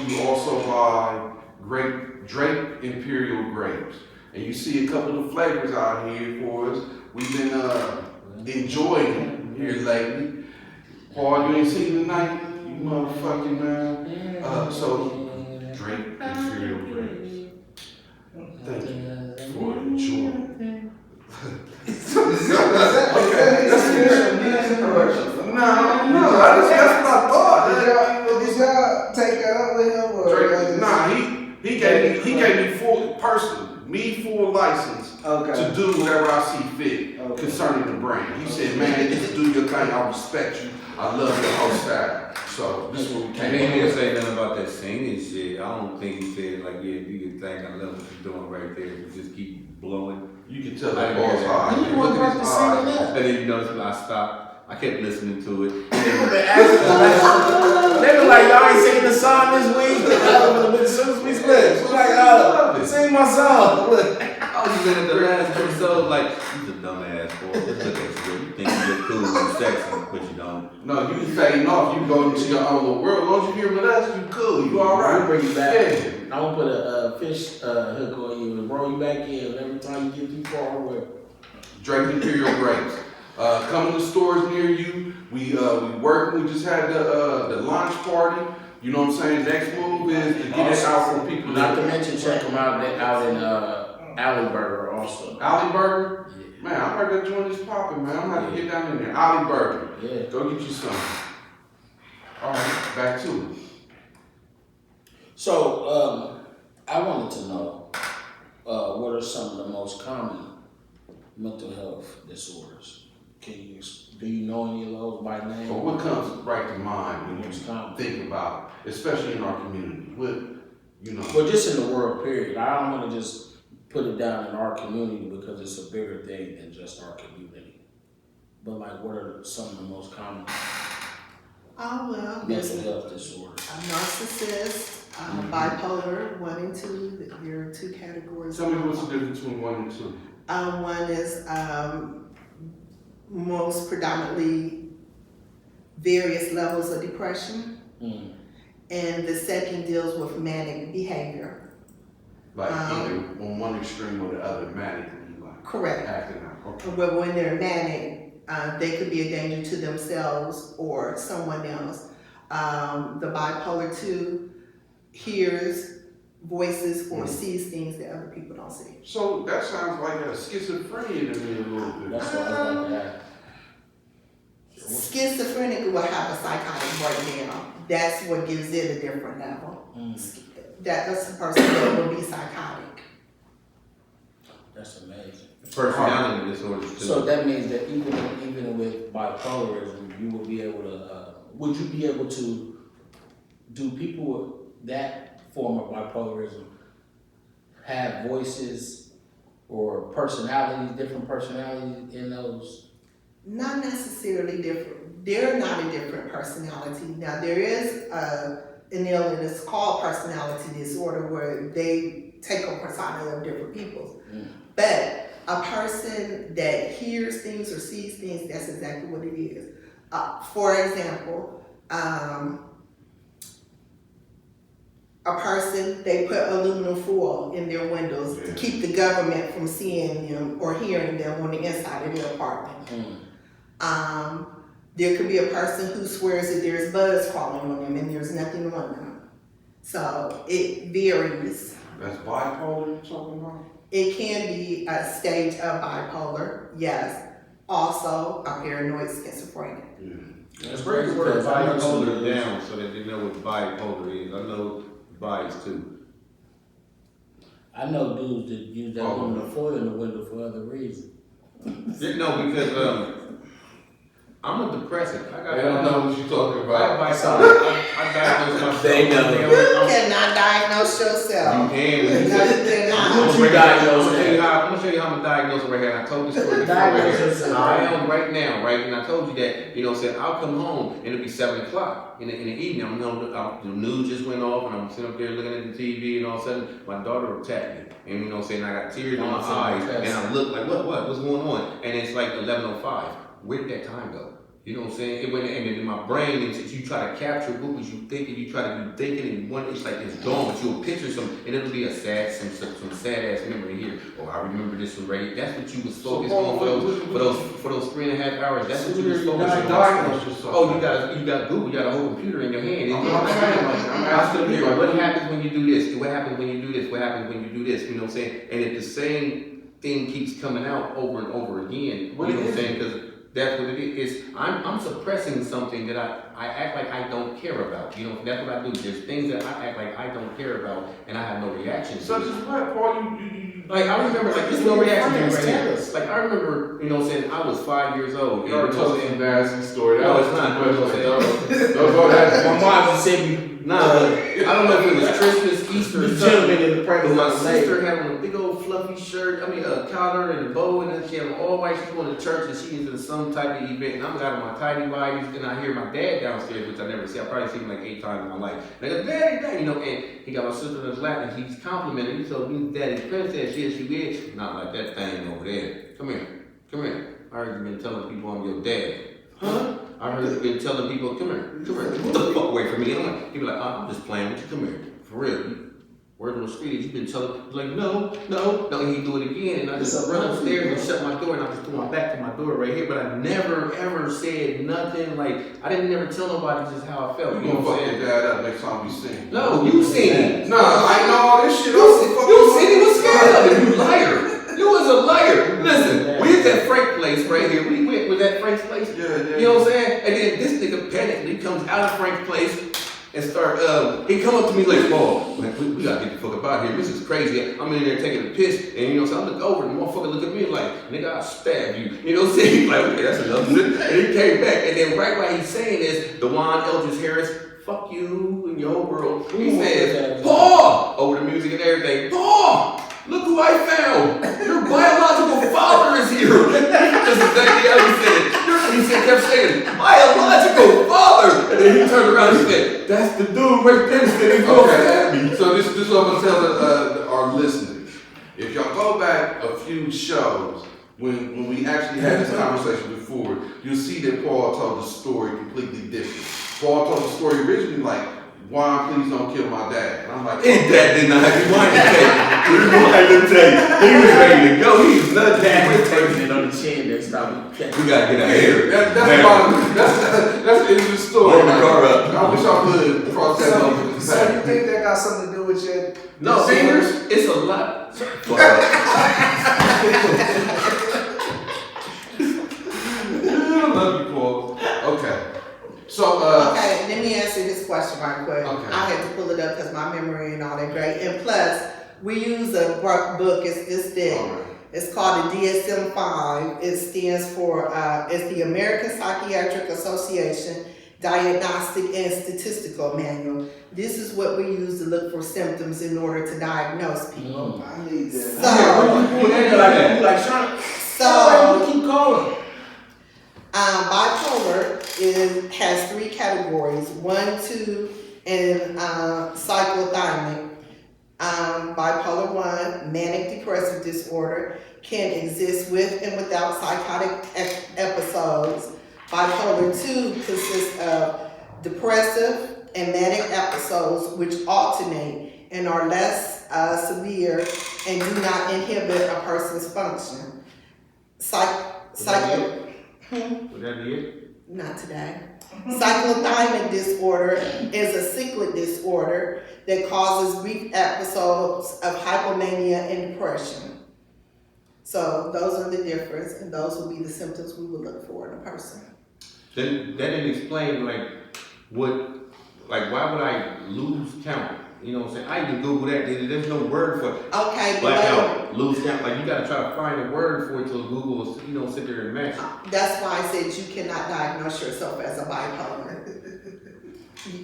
you also buy Drake Imperial grapes. And you see a couple of flavors out here for us. We've been enjoying here lately. Paul, you ain't seen tonight? You motherfucking man. So, Drake Imperial grapes. Thank you for enjoying. Okay, no, that's what I thought. Did y'all take that up with him? Or Nah, he gave me full license to do whatever I see fit concerning the brand. He said, man, just do your thing. I respect you. I love your whole style. So this is what we came. He didn't say nothing about that singing shit. I don't think he said like, yeah, do your thing. I love what you're doing right there. You just keep blowing. You can tell that boy's high. You want to sing it up. And then you notice I stopped. I kept listening to it. People been asking they were like, y'all ain't singing the song this week. As soon as we split, we're like, sing my song. I was in the last episode like, you're a dumbass boy. Just look at you. You think you look cool and sexy, but you don't. No, you be fading off. You go into your own little world. As long as you here with us, you cool. You all right. We'll bring you back. Yeah. I'm gonna put a fish hook on you and roll you back in every time you get too far away. Drake Imperial grapes. Coming to stores near you. We working. We just had the launch party. You know what I'm saying? Next move is to get it out for people. Not to mention, check them out in Alley Burger also. Alley Burger? Yeah. Man, I heard that joint is popping, man. I'm gonna have to get down in there. Alley Burger. Yeah. Go get you some. All right, back to it. So, I wanted to know what are some of the most common mental health disorders? Do you know any of those by name? So what comes right to mind when Most you common. think about, especially in our community? Well, just in the world, period. I don't want to just put it down in our community because it's a bigger thing than just our community. But like, what are some of the most common mental health disorders? Narcissist, bipolar, 1 and 2. There are 2 categories. Tell me what's the difference between 1 and 2. One is most predominantly various levels of depression, and the second deals with manic behavior. Like either on one extreme or the other, manically, like Correct. acting out. Okay. But when they're manic, they could be a danger to themselves or someone else. The bipolar 2 hears voices or sees things that other people don't see. So that sounds like a schizophrenia to me a little bit. That's what I was about to ask. Schizophrenic will have a psychotic breakdown. That's what gives it a different level. That's the person that will be psychotic. That's amazing. Personality disorders too. So that means that even with bipolarism, you will be able to. Would you be able to? Do people with that form of bipolarism have voices or personalities, different personalities in those? Not necessarily different. They're not a different personality. Now there is an illness called personality disorder where they take on personality of different people. But a person that hears things or sees things, that's exactly what it is. For example, a person, they put aluminum foil in their windows to keep the government from seeing them or hearing them on the inside of their apartment. There could be a person who swears that there's bugs crawling on them and there's nothing on them. So it varies. That's bipolar you're talking about? It can be a stage of bipolar, yes. Also a paranoid schizophrenia. That's Break the crazy word because I know some bipolar dudes- down so that they know what bipolar is. I know bi's too. I know dudes that use that aluminum foil in the window for other reasons. No, because I'm a depressive. I don't know what you're talking about. I diagnosed myself. They know. You cannot diagnose You yourself. can. No, you cannot. You diagnose I'm that. gonna show you how I'm diagnosed right here. And I told this story before. Diagnose Right yourself. I am right now, right? And I told you that, you know, said I'll come home and it'll be 7 o'clock in the evening. The news just went off and I'm sitting up there looking at the TV and all of a sudden my daughter attacked me. And you know, saying I got tears in my eyes and I look like, what's going on? And it's like 11:05. Where did that time go? You know what I'm saying? It went, and in my brain, you try to capture what was you thinking, you try to be thinking, and one, it's like it's gone, but you'll picture some, and it'll be a sad, some sad ass memory here. Oh, I remember this one right here. That's what you was focused on for those 3.5 hours. That's what you was focused on. Oh, you got Google, you got a whole computer in your hand. I still hear what happens when you do this? What happens when you do this? What happens when you do this? You know what I'm saying? And if the same thing keeps coming out over and over again, you know what I'm saying? Because that's what it is. I'm suppressing something that I act like I don't care about. You know, that's what I do. There's things that I act like I don't care about, and I have no reaction to. Such as what, Paul? Like, I remember, like, there's no reaction to right here. Like, I remember, you know what I'm saying, I was 5 years old. You already told us an embarrassing story. No, it's not. Don't go that. My mom just said me. Nah, but I don't know if it was Christmas, Easter, or The something. gentleman in the But parking my lot sister had on a big old fluffy shirt, a collar and a bow, and then she had all white. She's going to church and she was in some type of event. And I'm out of my tidy whities, and I hear my dad downstairs, which I never see. I probably seen him like 8 times in my life. And I go, Daddy, you know, and he got my sister in his lap and he's complimenting me. So me, Daddy's princess, yes, you is. Not like that thing over there. Come here. I heard you been telling people I'm your dad. Huh? I heard you been telling people, come here. Get the fuck away from me. And I'm like, people like, I'm just playing with you. Come here. For real. Word on the street is you've been telling, like, no. And he do it again. And I just run upstairs and shut my door. And I just put my back to my door right here. But I never, ever said nothing. Like, I didn't never tell nobody just how I felt. You gonna fuck your dad up next time we sing. No, you seen it. No, I know all this shit. You seen it. Was scared of it. You liar. You was a liar. Listen, we was at Frank's place right here. We went with that Frank's place. Yeah. You know what I'm saying? And then this nigga panically comes out of Frank's place and start, he come up to me like, Paul, man, we gotta get the fuck up out here. This is crazy. I'm in there taking a piss, and you know, so I look over, and the motherfucker look at me like, nigga, I'll stab you. You know what I'm saying? He's like, okay, that's enough. And he came back, and then right while he's saying this, Dewan Eldridge Harris, fuck you and your world. He says, Paul, over the music and everything, Paul, look who I found. Your biological father is here. That's exactly how he said it. He kept saying, biological father. And then he turned around and said, that's the dude right there. Okay, so this is what I'm gonna tell our listeners. If y'all go back a few shows, when we actually had this conversation before, you'll see that Paul told the story completely different. Paul told the story originally like, Juan, please don't kill my dad. And I'm like, His dad did not have his wine to take. Let me tell you. He was ready to go. He was not Dad was taking taking it on the chin next time. We gotta get out of here. that's the end of the story. Warm the car up. I wish I could cross that over. So you think that got something to do with your No, singers? it's a lot. I love you, Paul. Okay. So, Okay, let me answer this question right quick. Okay. I had to pull it up because my memory and all that great. And plus, we use a book, it's this thick. all right. It's called the DSM-5. It stands for, it's the American Psychiatric Association Diagnostic and Statistical Manual. This is what we use to look for symptoms in order to diagnose people. I need that. So, Keep calling. bipolar has 3 categories, 1, 2, and cyclothymic. Bipolar 1, manic depressive disorder, can exist with and without psychotic episodes. Bipolar 2 consists of depressive and manic episodes which alternate and are less severe and do not inhibit a person's function. Would that be it? Not today. Cyclothymic disorder is a cyclic disorder that causes brief episodes of hypomania and depression. So those are the difference, and those will be the symptoms we would look for in a person. Then that didn't explain why would I lose count? You know what I'm saying? I even Google that. There's no word for it. Okay, Blackout, lose count. Like you gotta try to find a word for it till Google will, sit there and match it. that's why I said you cannot diagnose yourself as a bipolar.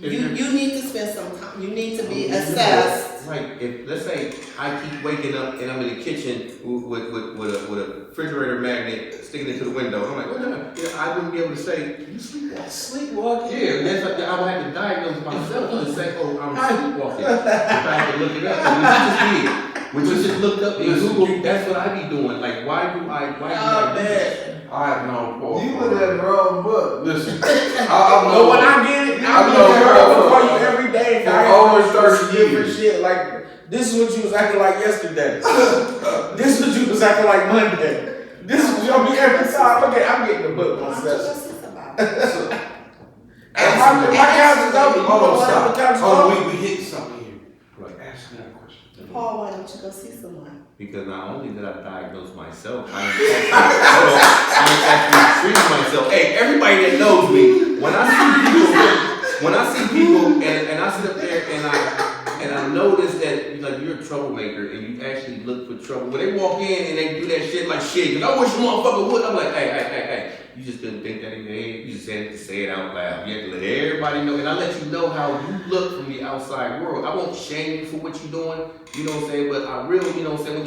You need to spend some time. You need to be assessed. Like if let's say I keep waking up and I'm in the kitchen with a refrigerator magnet sticking into the window. I'm like, I wouldn't be able to say you sleepwalking. Sleepwalking? Yeah, that's like I would have to diagnose myself and say, oh, I'm sleepwalking. If I had to look it up, it would just be When you just look up in Listen, Google, that's what I be doing. Like, why do I do this? I have no Paul. You look at the wrong book. Listen, But I when I get it, I I know, call you every day. for I over always 30 different years. shit. Like, this is what you was acting like yesterday. This is what you was acting like Monday. This is what I mean every time. I'm getting the book Why don't you myself. go see somebody? And my couch is open. Hold on, The stop. couch is Hold open. on, we hit something here. Right, ask me that question. Paul, why don't you go see someone? Because not only did I diagnose myself, I'm actually treating myself. Hey, everybody that knows me, when I see people and I sit up there and I notice that like you're a troublemaker and you actually look for trouble. When they walk in and they do that shit like shit, 'cause I wish a motherfucker would. I'm like, hey. You just couldn't think that in your head. You just had to say it out loud. You have to let everybody know. And I let you know how you look from the outside world. I won't shame you for what you're doing. You know what I'm saying? But I really, you know what I'm saying?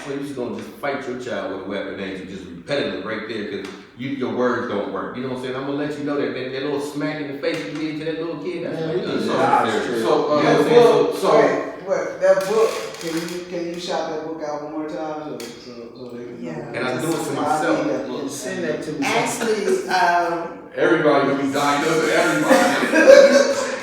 Well, you're just going to just fight your child with a weapon, ain't you? Just repetitive right there because your words don't work. You know what I'm saying? I'm going to let you know that little smack in the face you did to that little kid. That's Man, like we just unnecessary. So, You know what I'm saying? so Wait, that book, can you shout that book out one more time? So they can Yeah. And I do it to myself. Send that to me. Actually, everybody gonna be diagnosing everybody.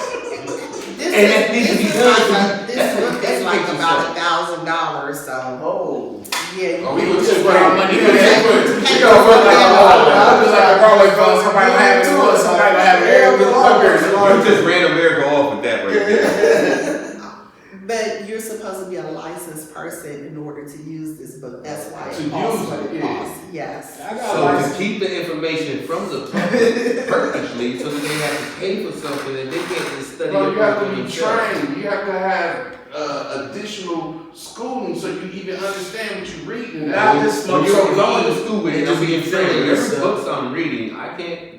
this book is like about $1,000, so Oh. yeah. Oh, we gonna Just take put our money in money. that. We gonna put like I'm just like a Broadway phone. Somebody will have it. Somebody will have it. You just ran America off with that right there. But you're supposed to be a licensed person in order to use this book. That's why To it costs use what it, it yeah. costs. Yes. I got So license. to keep the information from the public purposely, so that they have to pay for something and they can't just study Bro, it you have to for be themselves. trained. You have to have additional schooling so you even understand what you're reading. Not Now, just When smoke you're some going to weed school with and it, just I'm being get trained. trained. Every books I'm reading,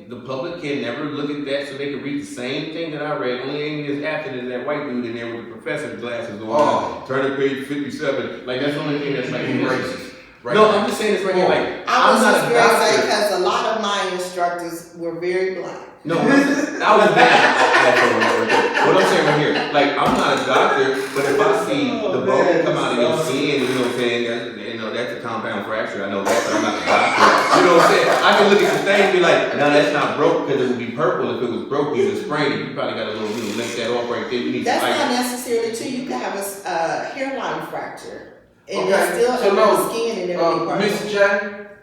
the public can never look at that so they can read the same thing that I read. Only thing that's happening is that white dude in there with the professor's glasses on. Oh. Turn to page 57. Like, that's the only thing that's like being racist. racist. Right No, now. I'm just saying this right here. Like, I was I'm not just a going to say, doctor. because a lot of my instructors were very black. No, I was bad. What I'm saying right here, like I'm not a doctor, but if I see the bone come out of your skin, you know what I'm saying? That's a compound fracture. I know that, but I'm not a doctor. You know what I'm saying? I can look at the thing and be like, no, that's not broke because it would be purple if it was broke. You just sprained it. You probably got a little, link that off right there. You need That's some not ice. necessarily true. You can have a hairline fracture. And Okay, it's still so under no, the skin and it'll be purple. Miss J,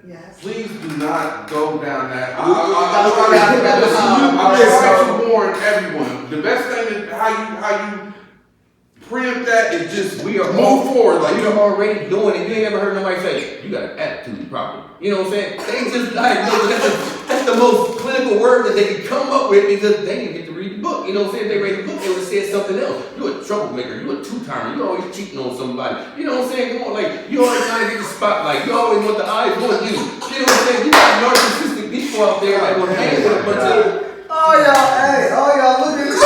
Yes. please do not go down that. Don't go down that I'm path. trying to warn everyone. The best thing is how you preempt that is just We are move forward. Like We are already doing it. You ain't ever heard nobody say, you got an attitude problem. You know what I'm saying? They just diagnosed it. That's the most clinical word that they can come up with because they didn't get to read the book. You know what I'm saying? If they read the book, they would have said something else. You're a troublemaker. You're a two-timer. You're always cheating on somebody. You know what I'm saying? Come on, like, you always trying to get the spotlight. You always want the eyes on you. You know what I'm saying? You got narcissistic people out there that will hang with a bunch of... Oh y'all, look at this.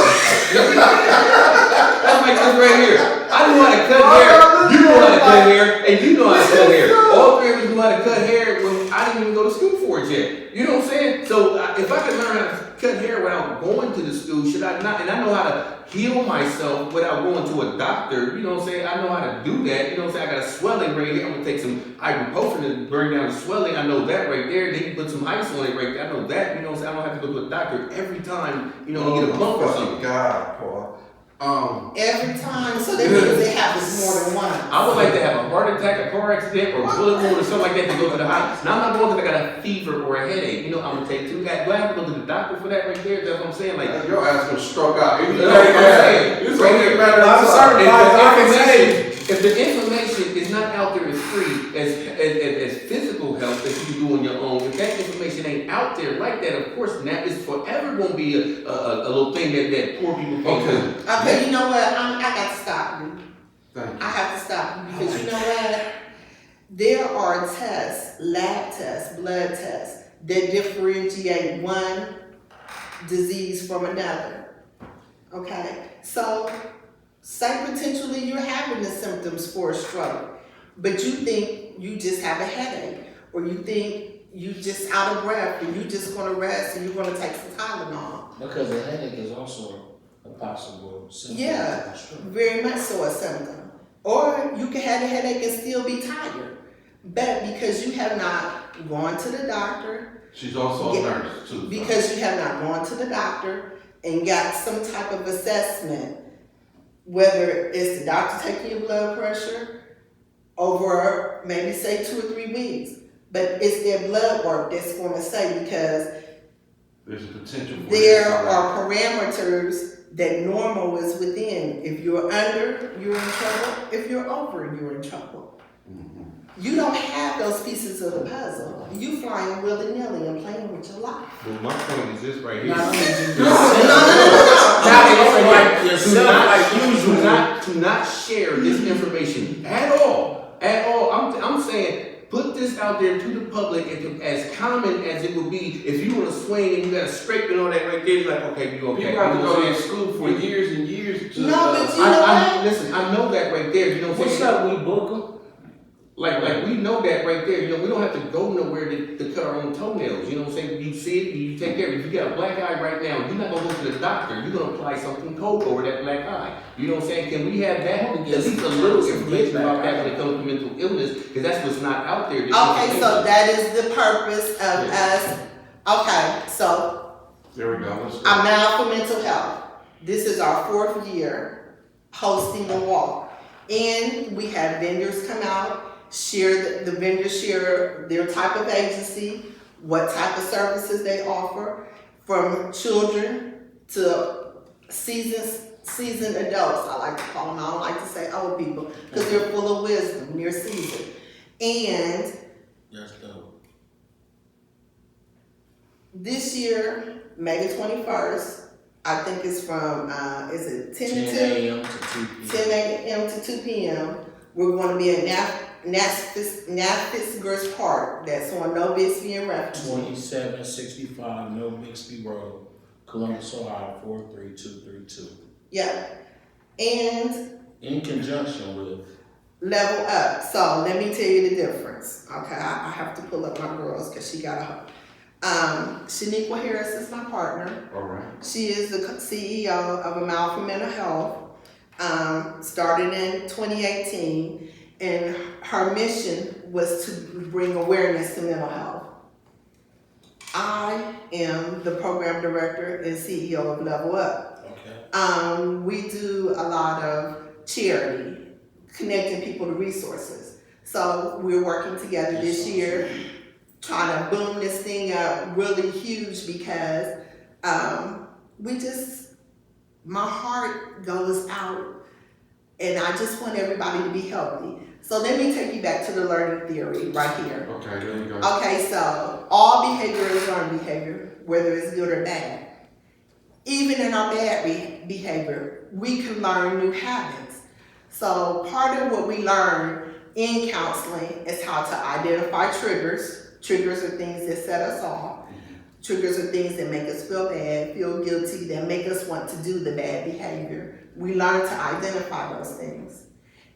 That's like this right here. I know how to cut hair. You know how to cut hair, and you know how to cut hair. All three of us know how to cut hair when I didn't even go to school for it yet. You know what I'm saying? So if I could learn how to cut hair without going to the school, should I not? And I know how to heal myself without going to a doctor. You know what I'm saying? I know how to do that. You know what I'm saying? I got a swelling right here. I'm gonna take some ibuprofen to bring down the swelling. I know that right there. Then you put some ice on it right there. I know that. You know what I'm saying? I don't have to go to a doctor every time. You know, you get a bump or something. God, Paul. Every time, so that means it happens more than once. I would like to have a heart attack, a car accident, or a bullet wound or something like that to go to the hospital. Now I'm not going because I got a fever or a headache. You know, I'm gonna take two. Do I have to go to the doctor for that right there? That's what I'm saying. Like, Your ass gonna stroke out. you know what I'm saying? It's Right gonna here. get better. I'm sorry. If the information is not out there as free as physical health that you do on your own, if that information ain't out there like that, of course, that is forever gonna be a little thing that poor people can't do. Okay, you know what? I got to stop you. Thank you. I have to stop you because you know what? There are tests, lab tests, blood tests that differentiate one disease from another. Okay? So, say potentially you're having the symptoms for a stroke, but you think you just have a headache, or you think you just out of breath and you just gonna rest and you're gonna take some Tylenol. Because a headache is also a possible symptom Yeah. of stroke. Very much so a symptom. Or you can have a headache and still be tired. But because you have not gone to the doctor, She's also a nurse too. because you have not gone to the doctor and got some type of assessment, whether it's the doctor taking your blood pressure over maybe say 2 or 3 weeks, but it's their blood work that's going to say, because there's a potential for there are parameters that normal is within. If you're under, you're in trouble. If you're over, you're in trouble. Mm-hmm. You don't have those pieces of the puzzle. You flying willy-nilly and playing with your life. Well, my point is this right here. Not only just No. To not share this information at all. I'm saying, put this out there to the public as common as it would be if you want to swing and you got a scrape and all that right there. You're like, okay, you okay? People have to You know go what I'm to saying? school for years and years to. No, but you know what? Listen, I know that right there. You know what I'm What's saying? up, we book 'em? Like we know that right there. You know, we don't have to go nowhere to cut our own toenails. You know what I'm saying? You see it, you take care of it. If you got a black eye right now, you're not gonna go to the doctor. You're gonna apply something cold over that black eye. You know what I'm saying? Can we have that? At least a little information about that when it comes to mental illness, because that's what's not out there. Okay, so that is the purpose of us. Okay, so There we go. Let's go. I'm now for mental health. This is our 4th year hosting the walk. And we have vendors come out, share the vendors share their type of agency, what type of services they offer, from children to seasoned adults. I like to call them. I don't like to say old people because they're full of wisdom. They're seasoned. And That's dope. this year, May the 21st, I think it's from, is it 10 to 2? a.m. to 2 p.m. 10 a.m. to 2 p.m. We're going to be at Nafisgers Park. That's on No Bixby and Refugee. 2765 No Bixby Road, Columbus, Ohio 43232. Yeah. And In conjunction with Level Up. So let me tell you the difference. Okay, I have to pull up my girls because she got a Shaniqua Harris is my partner. All right. She is the CEO of Amalfi Mental Health. Started in 2018, and her mission was to bring awareness to mental health. I am the program director and CEO of Level Up. okay. We do a lot of charity, connecting people to resources. So we're working together this year, trying to boom this thing up really huge because my heart goes out and I just want everybody to be healthy. So let me take you back to the learning theory right here. Okay, there we go. Okay, so all behavior is learned behavior, whether it's good or bad. Even in our bad behavior, we can learn new habits. So part of what we learn in counseling is how to identify triggers. Triggers are things that set us off. Triggers are things that make us feel bad, feel guilty, that make us want to do the bad behavior. We learn to identify those things.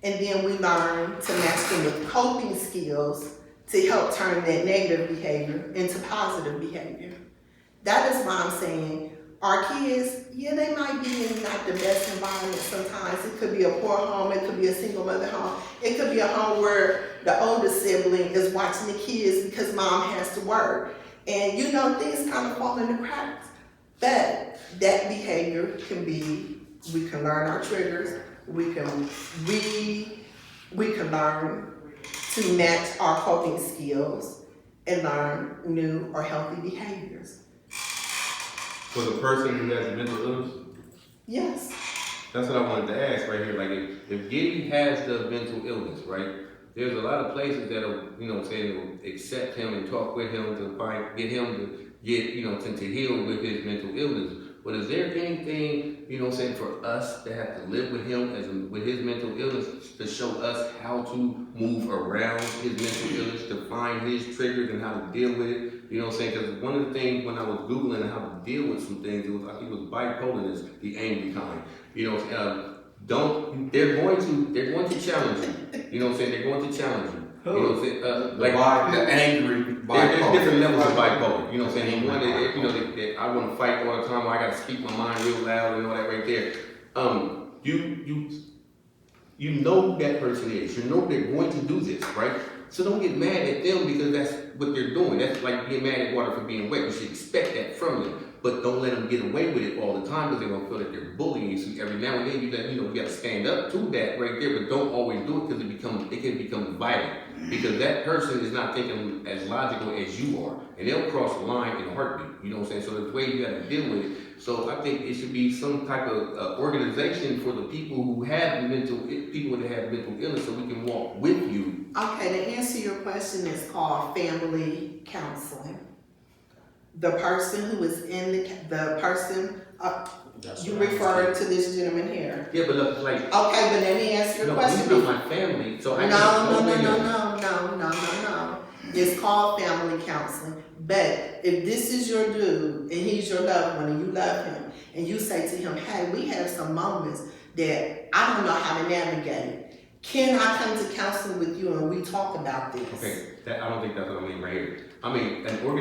And then we learn to match them with coping skills to help turn that negative behavior into positive behavior. That is why I'm saying our kids, yeah, they might be in not the best environment sometimes. It could be a poor home, it could be a single mother home. It could be a home where the older sibling is watching the kids because mom has to work. And you know, things kind of fall into cracks. But that behavior can be, we can learn our triggers, we can learn to match our coping skills and learn new or healthy behaviors. For the person who has a mental illness, Yes. that's what I wanted to ask right here. Like, if Giddy has the mental illness, right? There's a lot of places that'll, will accept him and talk with him to get him to get, to heal with his mental illness. But is there anything, for us that have to live with him with his mental illness to show us how to move around his mental illness, to find his triggers and how to deal with it? You know what I'm saying? Because one of the things when I was Googling how to deal with some things, I think it was bipolarness, the angry kind. They're going to challenge you. You know what I'm saying? They're going to challenge you. You know what I'm saying? The angry bipolar. There's different levels of bipolar. You know what I'm saying? One that I want to fight all the time, or I got to speak my mind real loud and all that right there. You know who that person is. You know they're going to do this, right? So don't get mad at them because that's what they're doing. That's like being mad at water for being wet. You should expect that from them. But don't let them get away with it all the time because they're gonna feel that they're bullying you. So every now and then you gotta stand up to that right there, but don't always do it because it can become violent. Because that person is not thinking as logical as you are. And they'll cross the line in a heartbeat. You know what I'm saying? So the way you gotta deal with it. So I think it should be some type of organization for the people who have mental illness so we can walk with you. Okay, to answer your question, it's called family counseling. The person who is in the person, you referred to this gentleman here. Yeah, but look, like. Okay, but let me ask you a No, question. he's not my family, so I No. It's called family counseling. But if this is your dude and he's your loved one and you love him and you say to him, hey, we have some moments that I don't know how to navigate. Can I come to counseling with you and we talk about this? Okay, I don't think that's what I mean right here. I mean, tell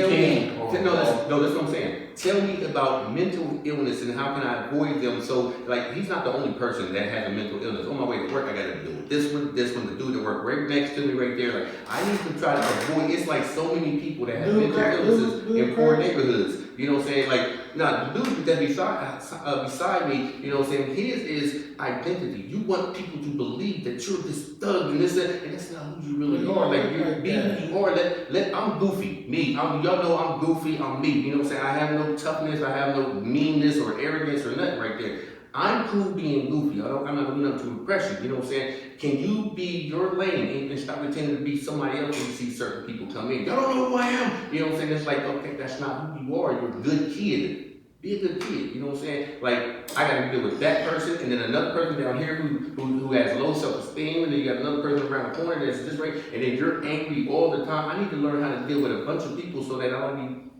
me, that's what I'm saying. Tell me about mental illness and how can I avoid them. So, like, he's not the only person that has a mental illness. On my way to work, I gotta deal with this one, the dude that work right next to me right there. Like, I need to try to avoid. It's like so many people that have mental illnesses in poor neighborhoods. You know what I'm saying? Like, now the dude that beside me, you know what I'm saying? His is identity. You want people to believe that you're this thug and this and that's not who you really are. Like you're being who you are. I'm goofy. Me. Y'all know I'm goofy. I'm me. You know what I'm saying? I have no toughness. I have no meanness or arrogance or nothing right there. I'm cool being goofy. I'm not gonna do nothing to impress you. You know what I'm saying? Can you be your lane and stop pretending to be somebody else when you see certain people come in? Y'all don't know who I am. You know what I'm saying? It's like, okay, that's not who you are. You're a good kid. Be a good kid. You know what I'm saying? Like, I gotta deal with that person and then another person down here who has low self-esteem, and then you got another person around the corner that's this right, and then you're angry all the time. I need to learn how to deal with a bunch of people so that I don't be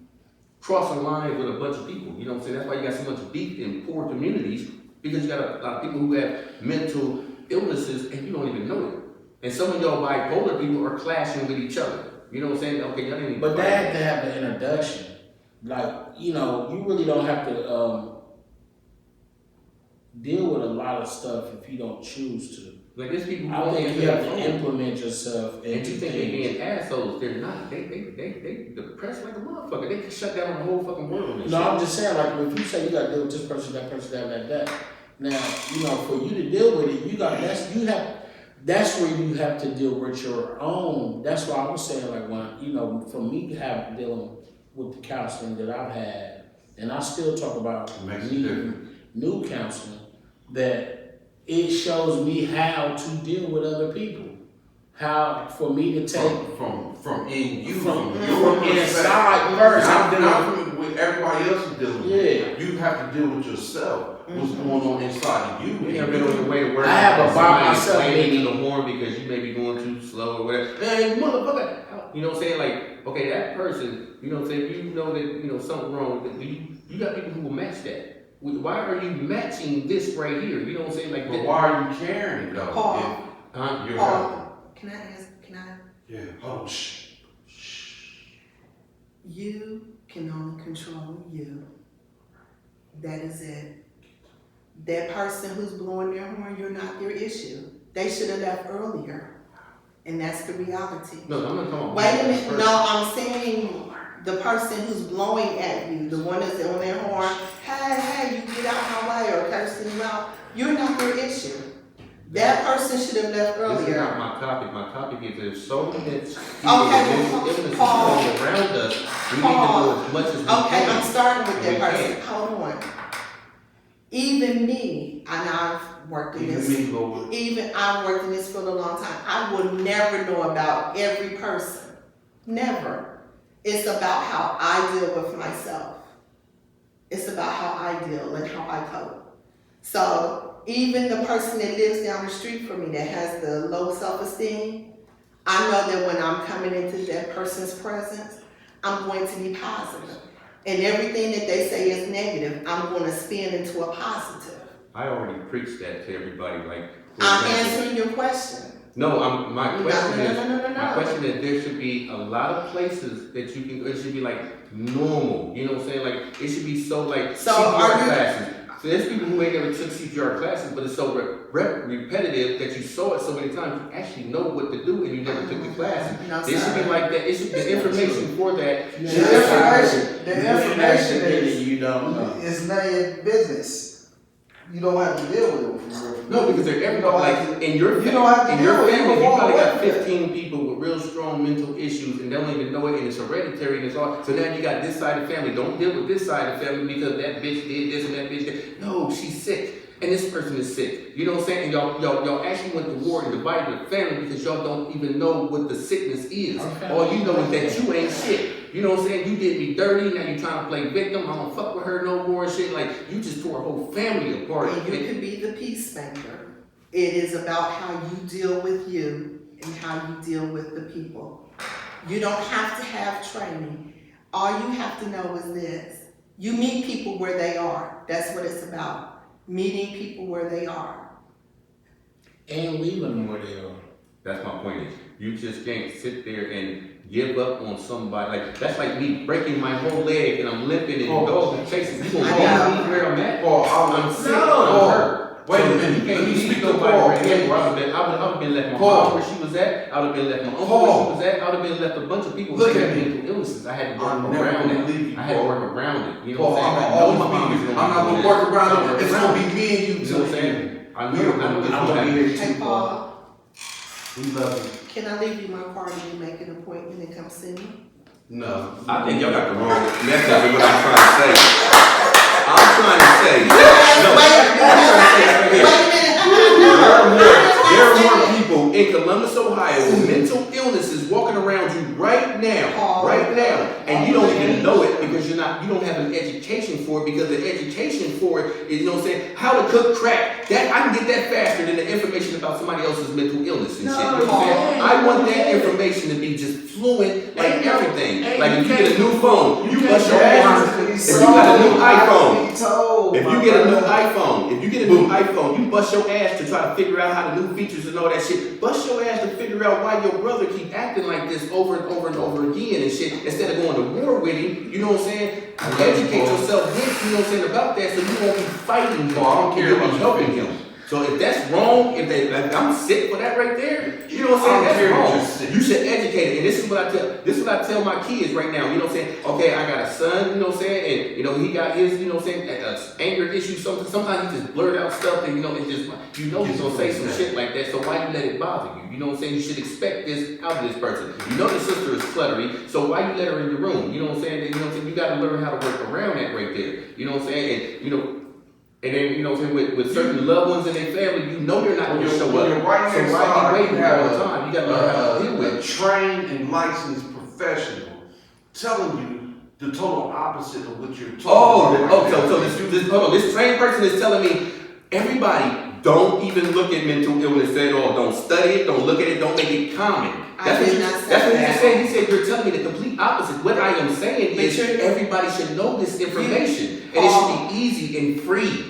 crossing lines with a bunch of people. You know what I'm saying? That's why you got so much beef in poor communities, because you got a lot of people who have mental illnesses and you don't even know it. And some of y'all bipolar people are clashing with each other. You know what I'm saying? Okay, y'all didn't even. But they have to have the introduction. Like, you know, you really don't have to deal with a lot of stuff if you don't choose to. Like, there's people I think you have to implement yourself. And you think they're being assholes, they're not. They depressed like a motherfucker. They can shut down the whole fucking world. No, I'm just saying, like, if you say you gotta deal with this person, that. Now, you know, for you to deal with it, that's where you have to deal with your own. That's why I was saying, like, when, you know, for me dealing with the counseling that I've had, and I still talk about new counseling, that it shows me how to deal with other people. How for me to take from in you, from your inside first. Not from what everybody else is dealing with. Yeah. You have to deal with yourself. What's going on inside of you? You ever been on your way to work? I have a bar myself. Blaming the horn because you may be going too slow or whatever. Hey, motherfucker! You know what I'm saying? Like, okay, that person. You know what I'm saying? You know that you know something wrong with it. You got people who will match that. Why are you matching this right here? You know what I'm saying? Like, but why are you caring though? Paul. Can I ask? Yeah. Hold on. Shh. You can only control you. That is it. That person who's blowing their horn, you're not their issue. They should have left earlier. And that's the reality. No, I'm not talking about. Wait a minute. No, I'm saying the person who's blowing at you, the one that's on their horn, hey, you get out my way, or cursing you out, you're not their issue. That person should have left earlier. This is not my topic. My topic is there's so many people Okay, with illnesses Paul. all around us. We need to do as much as we can. Okay, I'm starting with that We person. can. Hold on. Even me, and I've worked in this. I've worked in this field a long time. I will never know about every person. Never. It's about how I deal with myself. It's about how I deal and how I cope. So even the person that lives down the street from me that has the low self-esteem, I know that when I'm coming into that person's presence, I'm going to be positive. And everything that they say is negative, I'm going to spin into a positive. I already preached that to everybody. Like, I'm answering your question. No, my question is, No. my question is, there should be a lot of places that you can. It should be like normal. You know what I'm saying? Like, it should be so like. So are you? Classes. So there's people who ain't never took CPR classes, but it's so repetitive that you saw it so many times, you actually know what to do and you never took the classes. No, It should be sir. like that. It should be information for that. The information is, you don't know. it's none of your business. You don't have to deal with it for real. No, because they're You don't everybody, have like, in your you don't have to in deal your with it. family, You you walk probably away got with it. 15 people with real strong mental issues and they don't even know it, and it's hereditary and it's all. So now you got this side of the family. Don't deal with this side of the family because that bitch did this and that bitch did. No, she's sick. And this person is sick. You know what I'm saying? And y'all actually went to war and divided the family because y'all don't even know what the sickness is. All you know is that you ain't shit. You know what I'm saying? You did me dirty, now you trying to play victim. I don't fuck with her no more and shit. Like, you just tore a whole family apart. And you can be the peacemaker. It is about how you deal with you and how you deal with the people. You don't have to have training. All you have to know is this. You meet people where they are. That's what it's about. Meeting people where they are. And leaving them where they are. That's my point is, you just can't sit there and give up on somebody. Like, that's like me breaking my whole leg and I'm limping and dogs and chasing. You gonna leave me where I'm at? I'm sick, I'm hurt. Wait a So minute, you can't let me leave speak to nobody Paul. right there. I would have been left my mom where she was at. I would have been left my uncle where she was at. I would have been left a bunch of people Look with at me. mental illnesses. I had to work I'm never around gonna it. leave you, I had to Paul. work around it. You know Paul, what I'm saying? I'm I know my always mom be is here. gonna I'm not do gonna this. work around So it. It's gonna be me and you You know what I'm saying? I We're know gonna this be will happen. here Hey, too, Paul, We love you. can I leave you my card and you make an appointment and come see me? No. I think y'all got the wrong message of what I'm trying to say. I'm trying to say. No, I'm trying to say right here. There are more people in Columbus, Ohio with mental illnesses walking around you right now, and you don't even know it because you don't have an education for it, because the education for it is, you know what I'm saying, how to cook crack. That I can get that faster than the information about somebody else's mental illness and shit. You know what I'm saying? I want that information to be just fluent, like everything. Like if you get a new phone, you bust your ass. If you got a new iPhone, if you get a new iPhone, you bust your ass to try to figure out how the new features and all that shit. Bust your ass to figure out why your brother keep acting like this over and over and over again and shit, instead of going to war with him. You know what I'm saying? Educate yourself with, you know what I'm saying, about that, so you won't be fighting him. I don't care You'll about be your helping him. So if that's wrong, like, I'm sick for that right there, you know what I'm saying? I don't care if you're That's sick. wrong. You should educate it. And this is what I tell my kids right now. You know what I'm saying? Okay, I got a son, you know what I'm saying? And you know, he got his, you know what I'm saying, anger issues. Sometimes he just blurt out stuff and you know, it's just, you know, he's gonna say some shit like that. So why you let it bother you? You know what I'm saying? You should expect this out of this person. You know the sister is cluttery, so why you let her in the room? You know what I'm saying? You know what I'm saying? You gotta learn how to work around that right there. You know what I'm saying? And you know. And then, you know, with certain loved ones in their family, you know they're not going to show up. You're right So hand why side, you waiting you have all the time? You got to learn how to deal with a it. trained and licensed professional telling you the total opposite of what you're talking about. So this trained person is telling me, everybody, don't even look at mental illness at all. Don't study it, don't look at it, don't make it common. That's what you said. He said, you're telling me the complete opposite. What I am saying is everybody should know this information. And it should be easy and free.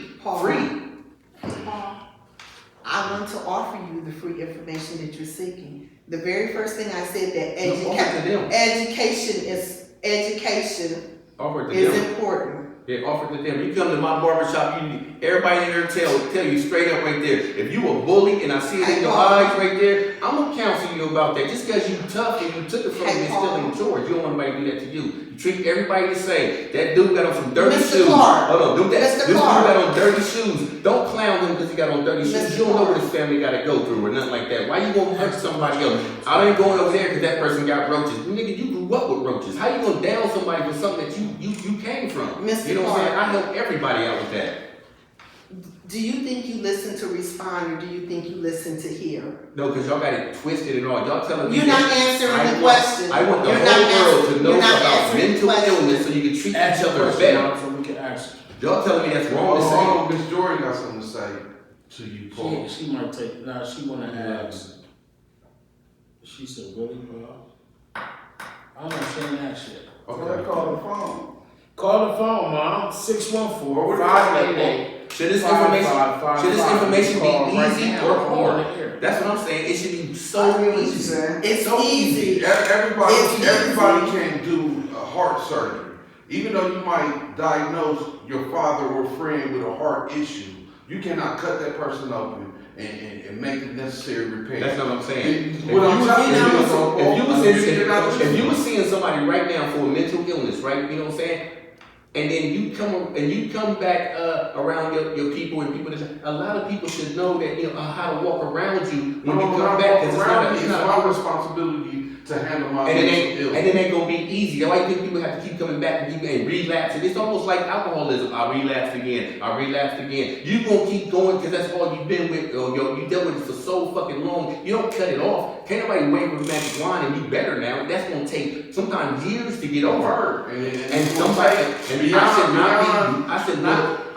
I want to offer you the free information that you're seeking. The very first thing I said that education Offer it to is them. important. Yeah, offer it to them. You come to my barbershop, everybody in there tell you straight up right there. If you a bully and I see it in your eyes right there, I'm gonna counsel you about that. Just because you tough and you took it from me and still in charge, you don't want anybody to do that to you. You treat everybody the same. That dude got on some dirty shoes. Hold on, this dude got on dirty shoes. Don't clown him because he got on dirty shoes. You don't know what his family got to go through or nothing like that. Why you gonna hurt somebody else? I ain't going over there because that person got roaches. Nigga, you grew up with roaches. How you gonna down somebody for something that you came from? Mr. You know what I'm saying? Clark. I help everybody out with that. Do you think you listen to respond or do you think you listen to hear? No, because y'all got it twisted and all. Y'all telling me You're not answering the question. I want the You're whole not world to know you're not about answering the mental question. illness so you can treat Ask each your other question better. now so we can ask. Y'all telling me that's wrong to say. Oh, Miss Jordan got something to say to you, Paul. She might take, nah, she wanna ask. She said, really, bro? I don't know, she ain't that shit. Okay, call the phone. Call the phone, mom, 614-588. Should this information be easy or hard? That's what I'm saying. It should be so easy. It's so easy. Everybody It's can do a heart surgery. Even though you might diagnose your father or friend with a heart issue, you cannot cut that person open and make the necessary repair. That's what I'm saying. What I'm telling If you was seeing somebody right now for a mental illness, right? You know what I'm saying? And then you come back around your people and people. A lot of people should know that how to walk around you when you come back. Because it's my responsibility to handle my mental illness. And it ain't gonna be easy. That's why you think people have to keep coming back and relapse. And it's almost like alcoholism. I relapsed again. You gonna keep going because that's all you've been with. You dealt with it for so fucking long. You don't cut it off. Can't nobody wave with magic wand and you better now. That's gonna take sometimes years to get over. And somebody.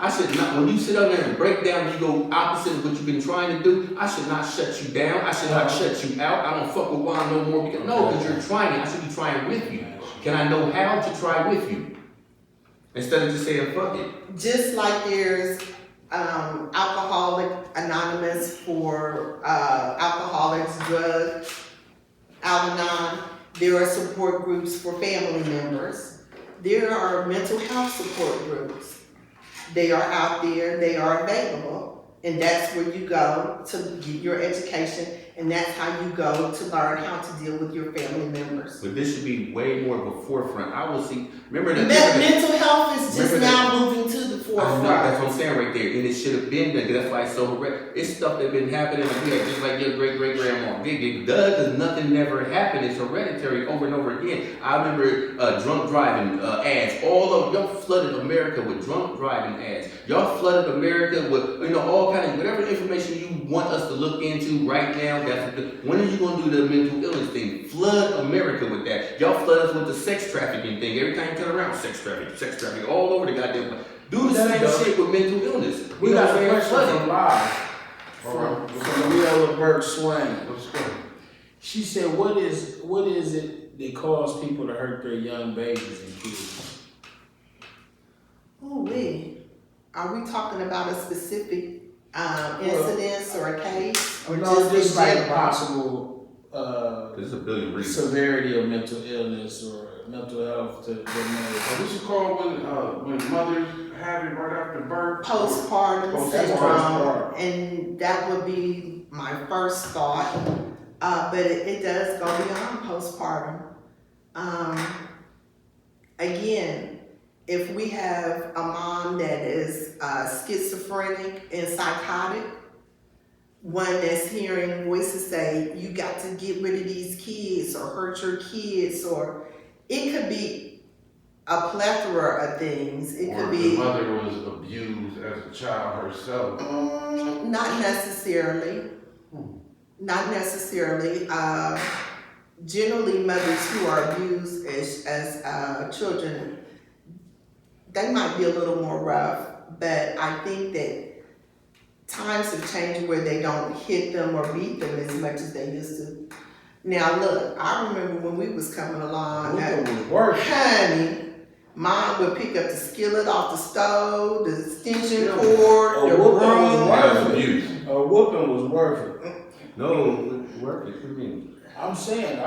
I should not, when you sit up there and break down, you go opposite of what you've been trying to do, I should not shut you down. I should not shut you out. I don't fuck with Juan no more because you're trying. I should be trying with you. Can I know how to try with you? Instead of just saying fuck it. Just like there's Alcoholic Anonymous for alcoholics, drug, Al-Anon, there are support groups for family members. There are mental health support groups. They are out there, they are available, and that's where you go to get your education, and that's how you go to learn how to deal with your family members. But this should be way more of a forefront. I will see, remember that. Mental health is just now moving to the forefront. That's what I'm saying right there, and it should have been done, because that's why it's so horrific. It's stuff that's been happening, just like your great-great-grandma. It does, because nothing never happened. It's hereditary over and over again. I remember drunk driving ads. All of y'all flooded America with drunk driving ads. Y'all flooded America with, all kind of, whatever information you want us to look into right now. When are you going to do the mental illness thing? Flood America with that. Y'all flood us with the sex trafficking thing. Every time you turn around, sex trafficking, all over the goddamn place. Do the same shit with mental illness. We got a question from live From Leola Burke Swain. Let's go. She said, "What is it that cause people to hurt their young babies and kids?" Oh, are we talking about a specific incident or a case, or just like general? possible There's a billion reasons. severity of mental illness or mental health to their What you call when mothers have it right after birth? Postpartum syndrome, and that would be my first thought. But it does go beyond postpartum. Again, if we have a mom that is schizophrenic and psychotic, one that's hearing voices say, you got to get rid of these kids or hurt your kids, or it could be a plethora of things. It could be the mother was abused as a child herself. Not necessarily. Not necessarily. Generally, mothers who are abused as children, they might be a little more rough, but I think that times have changed where they don't hit them or beat them as much as they used to. Now look, I remember when we was coming along, honey, mom would pick up the skillet off the stove, the extension cord, the broom. A whooping was worth it. No, work it. What do you mean? I'm saying,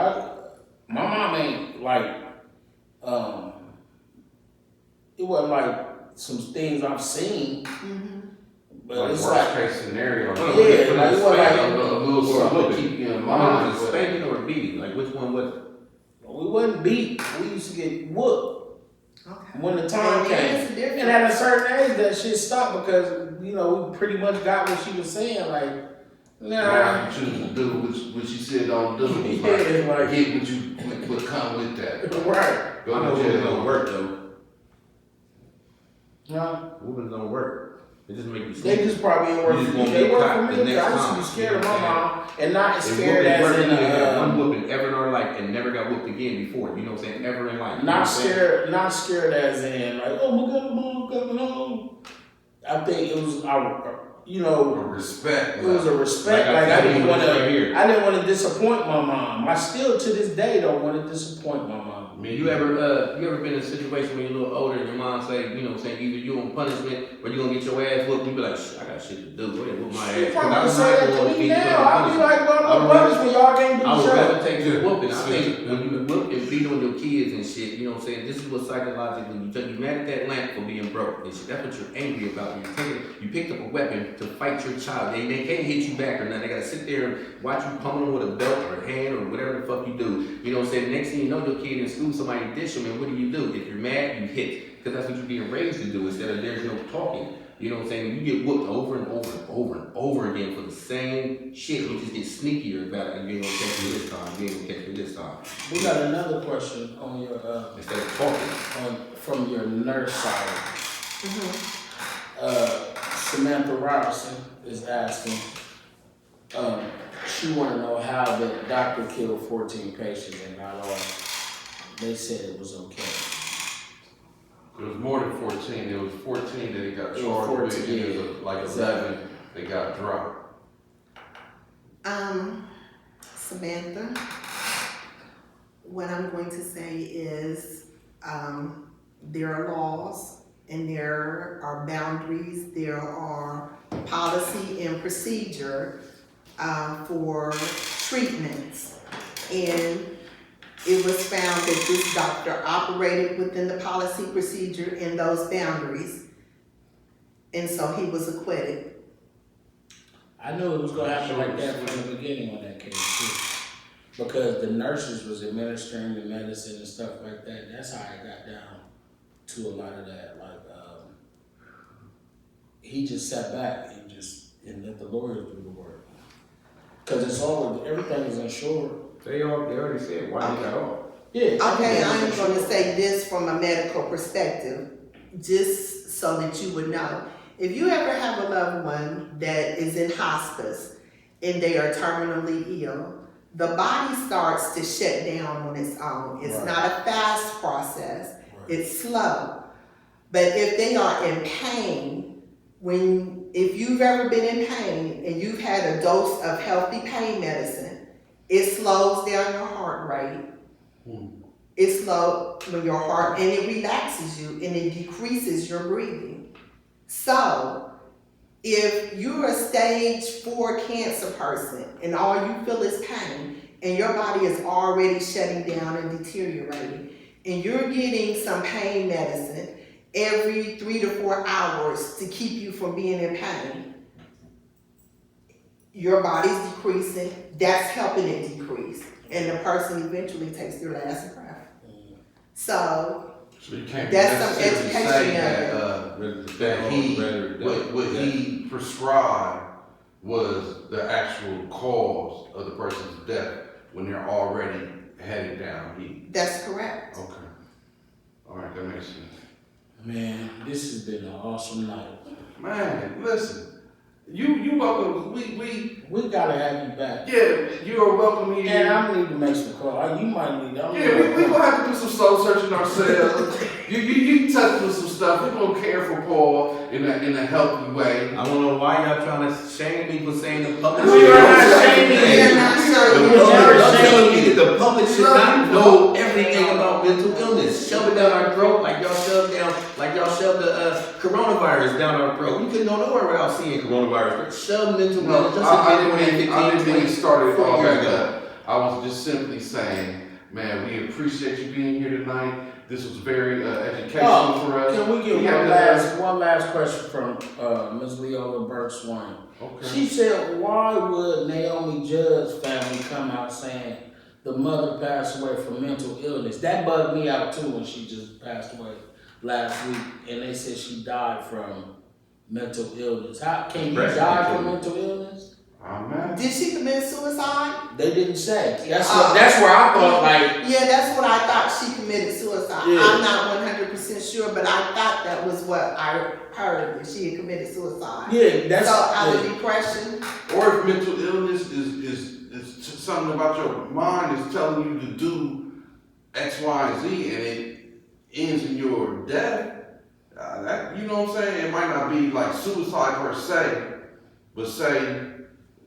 my mom ain't like, it wasn't like some things I've seen, but Like it's worst like, case scenario. Yeah, like it was like a little something to keep you in mind. Was it spanking or beating? Like which one was it? we wasn't beat. We used to get whooped Okay. when the time came. And at a certain age, that shit stopped because, we pretty much got what she was saying. Like, Nah, you choose to do what you said don't do. Yeah, like- Get what come with that. right. I know whooping don't work though. Huh? Whooping don't work. It just make you They sleepy. just probably ain't work You just for me. won't They get work caught for the me. next I used to time. be scared of You know my what I'm mom and not If scared whooping as worked, in we had one whooping ever in our life and never got whooped again before. You know what I'm saying? Ever in life. You know not what I'm saying? scared, not scared as in like, oh my God, mom coming home. I think it was Respect. it was a respect. Like I I tell didn't you want right here. to. I didn't want to disappoint my mom. I still to this day don't want to disappoint my mom. I mean, you ever been in a situation when you're a little older and your mom say, saying either you on punishment or you gonna get your ass whooped, you be like, I got shit to do. Go ahead, whoop my She ass. probably I'm say not that going to to me get now. I'll be like, well, I I'm would punishment. Y'all can't do I would shit. rather take the whooping whooping. I think when you whoop and beat on your kids and shit, you know what I'm saying? This is what psychologically you mad at that lamp for being broke and shit. That's what you're angry about. You picked up a weapon to fight your child. They can't hit you back or nothing. They gotta sit there and watch you pummel them with a belt or a hand or whatever the fuck you do. You know what I'm saying? Next thing you know, your kid in school, somebody dish them, and what do? If you're mad, you hit. Because that's what you're being raised to do instead of there's no talking. You know what I'm saying? You get whooped over and over and over and over again for the same shit. You just get sneakier about it and you ain't gonna catch me this time. You ain't gonna catch me this time. We got another question on your Instead of talking. from your nurse side. Samantha Robertson is asking, she wanna know how the doctor killed 14 patients and not all. They said it was okay. It was more than 14. There was 14 that he got charged with, and there was like 11 that got dropped. Samantha, what I'm going to say is, there are laws and there are boundaries, there are policy and procedure for treatments. And it was found that this doctor operated within the policy procedure and those boundaries, and so he was acquitted. I knew it was gonna happen like that from the beginning on that case too. Because the nurses was administering the medicine and stuff like that. That's how I got down to a lot of that. Like, he just sat back and let the lawyers do the work. Cause it's all, everything is insured. They already said why he got off. Yeah. Okay, I'm gonna say this from a medical perspective, just so that you would know. If you ever have a loved one that is in hospice and they are terminally ill, the body starts to shut down on its own. It's not a fast process, it's slow. But if they are in pain, if you've ever been in pain and you've had a dose of healthy pain medicine, it slows down your heart rate. It slows when your heart, and it relaxes you and it decreases your breathing. So, if you're a stage 4 cancer person and all you feel is pain and your body is already shutting down and deteriorating and you're getting some pain medicine every 3 to 4 hours to keep you from being in pain, your body's decreasing, that's helping it decrease, and the person eventually takes their last breath. So you can't that's some necessarily education say that what he prescribed was the actual cause of the person's death when they're already headed down. That's correct. Okay. All right, that makes sense. Man, this has been an awesome night. Man, listen. You welcome. We gotta have you back. Yeah, you are welcome here. And I need to make some calls. You might need. Yeah, we gonna have to do some soul searching ourselves. you touch with some stuff. We're gonna care for Paul in a healthy way. I don't know why y'all trying to shame me for saying the public. We are not shaming you. We're not shaming you. Y'all telling me that the public should not know everything about mental illness. Shove it down our throat like y'all shoved the coronavirus down our throat. We couldn't go nowhere without seeing coronavirus. Shove mental illness. I didn't mean to start it all back up. I was just simply saying, man, we appreciate you being here tonight. This was very educational for us. Can we get one last question from Ms. Leola Burke-Swain? Okay. She said, why would Naomi Judd's family come out saying the mother passed away from mental illness? That bugged me out too when she just passed away last week, and they said she died from mental illness. How can you die from mental illness? Did she commit suicide? They didn't say. That's where I thought, like. Yeah, that's what I thought, she committed suicide. Yeah. I'm not 100% sure, but I thought that was what I heard, that she had committed suicide. Yeah, that's. So out of depression. Or if mental illness is something about your mind is telling you to do X, Y, Z, and it ends in your death. That, you know what I'm saying? It might not be like suicide per se, but say,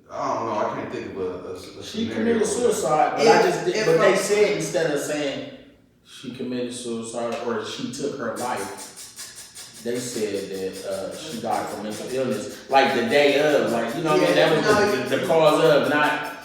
I don't know, I can't think of a She scenario. committed suicide, but but they said instead of saying she committed suicide or she took her life, they said that she died from mental illness, like the day of, like, you know what I mean? That was the cause of, not.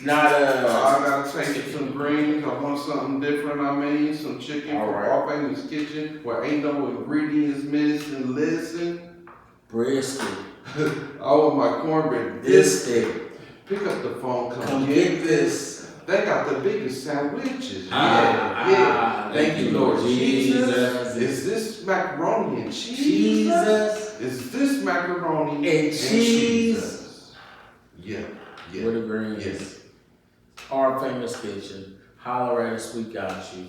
Not I gotta take some greens. I want something different. I mean, some chicken All from right. our famous kitchen where ain't no ingredients missing. Listen, brisket. I want my cornbread biscuit. Pick up the phone, come get this. They got the biggest sandwiches. Yeah. Thank you, Lord Jesus. Is this macaroni and cheese? Jesus. Is this macaroni And cheese? Yeah. With the greens. Yes. Our famous kitchen. Holler at us, we got you.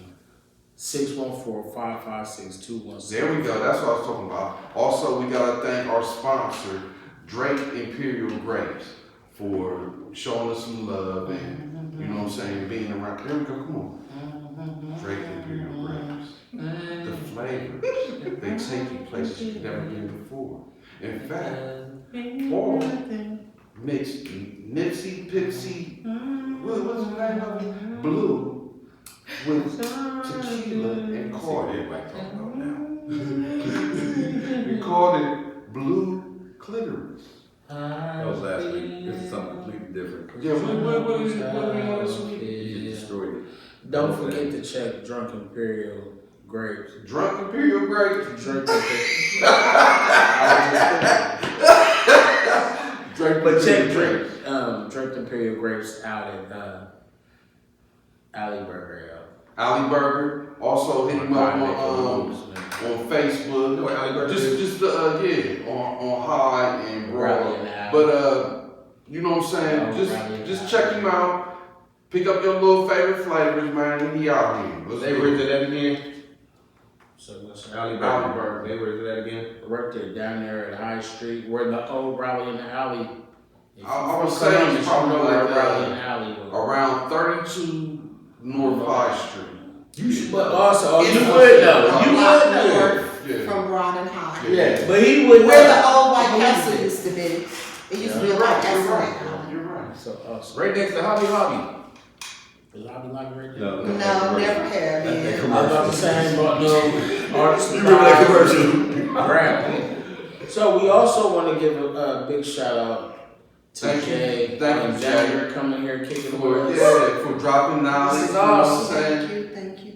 614-556-21. There we go. That's what I was talking about. Also, we gotta thank our sponsor, Drake Imperial Grapes, for showing us some love and, you know what I'm saying, being around. There we go. Come on. Drake Imperial Grapes. The flavors, they take you places you've never been before. In fact, Paul mixed Nipsey, Pipsy, what's the name of it? Blue with tequila and called it. We called it Blue Clitoris. That was last week. This is something completely different. Yeah, what we on this week? You just destroyed it. Don't forget to check Drunk Imperial Grapes. Drunk Imperial Grapes. Drink Imperial. Drake But check Imperial Grapes. Drink Imperial Grapes out at Alley Burger. Ali Burger. Also hit him up on Facebook. Just on High and Raw. But you know what I'm saying? Just check him out. Pick up your little favorite flavors, man. And he out here. Let's Say do where's it. it at again? So what's Alley Burger. Burger. Say where's it at again? right there down there at High Street, where the old Raleigh in the Alley. I would say it's probably like Raleigh in the Alley. around 32 North High Street. You should. But also, you Yeah. would know. You Block would know. north Yeah. from Broad and High. Yeah, but he would Where know. the old White Castle used to be. It used to be a You're White right. Castle You're now. right. You're right. So also, Right next to Hobby. the lobby right there. No. No, never have That's been. I was about to say, but no, artist. You remember that commercial? Right. So we also want to give a big shout out to Thank you. Jay Thank you, Alexander coming here kicking with us. For dropping knowledge. This is you know what I'm awesome. saying? Thank you.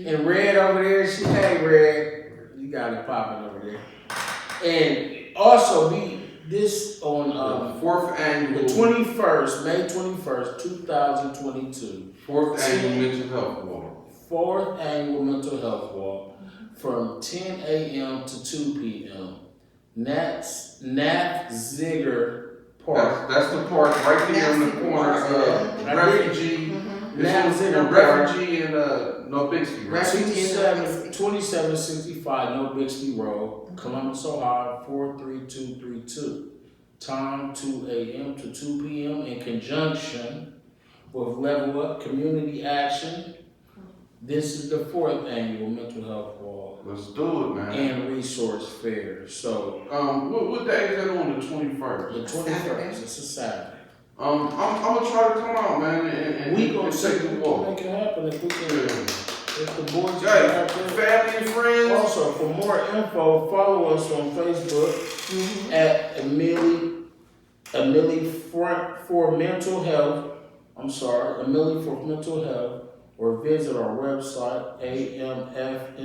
And Red over there, hey Red, you got it popping over there. And also this on The fourth the annual 21st, May 21st, 2022. Fourth annual mental health walk. 4th annual mental health walk from 10 a.m. to 2 p.m. Nat Ziegler Park. That's the park right there in the corner of Refugee. Nat It's Ziegler in Park. Refugee and No Bixby. Right? 2765 No Bixby Road, Columbus, Ohio, 43232. Time 2 a.m. to 2 p.m. in conjunction with Level Up Community Action. This is the 4th annual mental health walk Let's do it, man. and resource fair. So What day is that on the 21st? the 21st, it's a Saturday. I'm gonna try to come out, man, and We gonna take the walk. make it happen if we can. Yeah. If the boys Hey, are out there. family and friends. Also, for more info, follow us on Facebook at Amelie for Mental Health. Amelie for Mental Health, or visit our website amfmh.org.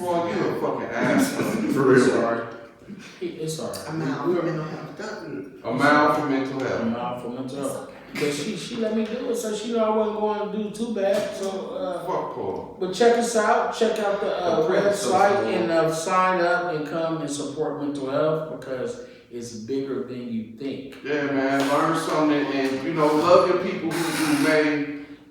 Boy, you a fucking asshole. For real. Sorry. It's alright. I'm out for mental health. A mile for mental I'm health. out for mental health. But she let me do it, so she know I wasn't going to do too bad. So Fuck Paul. but check us out. Check out the press website social. and sign up and come and support mental health because it's bigger than you think. Yeah, man, learn something and you know, love your people who may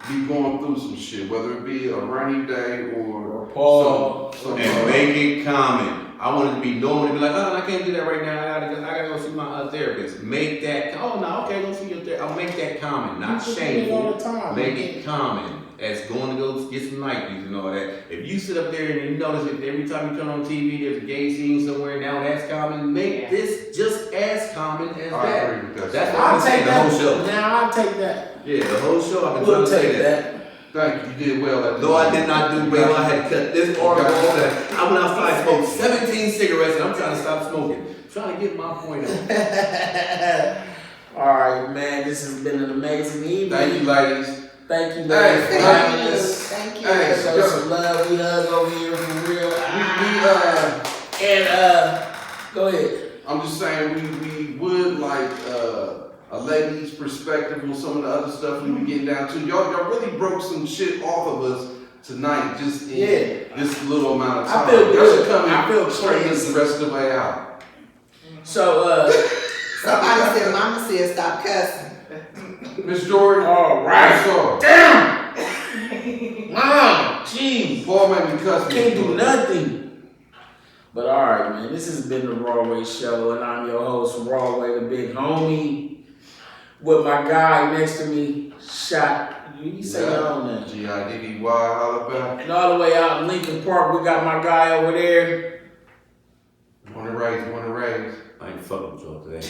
be going through some shit, whether it be a rainy day or Paul. some And make it common. I want it to be normal to be like, oh, I can't do that right now. I gotta go see my therapist. Make that. Oh no, okay, go see your therapist. I'll make that common, not People do it all the shameful. time. Make it common. As going to go get some Nikes and all that. If you sit up there and you notice that every time you turn on TV, there's a gay scene somewhere. Now that's common. Make this just as common as I that. agree with that. That's Sir. what I'm I'll take saying. The that. whole show. Now I'll take that. Yeah, the whole show. I've been We'll trying to say take that. that. Thank you, you did well at Though I did not do well, I had cut this article off. That I went outside, smoked 17 cigarettes, and I'm trying to stop smoking. Trying to get my point out. All right, man. Thank you, ladies. Thank you, ladies, for Hey, having Thank you, us. thank you. Hey, Show some love. We hug over here for real. And go ahead. I'm just saying we would like a lady's perspective on some of the other stuff we be getting down to. Y'all really broke some shit off of us tonight, just in this little amount of time. I feel Y'all good. should come I feel and straighten us clean. the rest of the way out. So Somebody said, Mama said stop cussing. Miss Jordan, all right. sorry. Damn. Mom, jeez. Paul made me cuss. Can't do nothing. But alright, man, this has been the Rawway Show, and I'm your host, Rawway, the big homie. With my guy next to me, Shot. You say your own name. G-I-D-D-Y, holla back. And all the way out in Lincoln Park, we got my guy over there. Wanna raise. I ain't fucking with y'all today.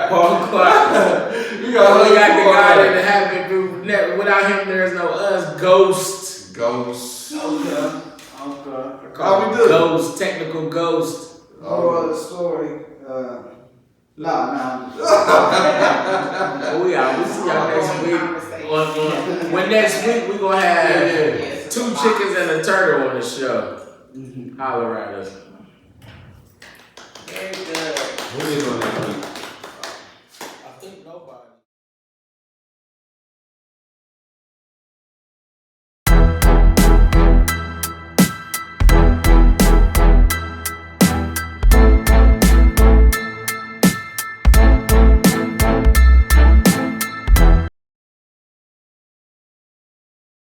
Paul Clark. We got the guy that happened through. Without him, there's no us. Ghost. Okay. Call How we him do? Ghost, technical Ghost. Moral of the story. Nah. We out. We see y'all next week. When next week we gonna have 2 chickens and a turtle on the show. Holler at us. Very good. What are you doing next week?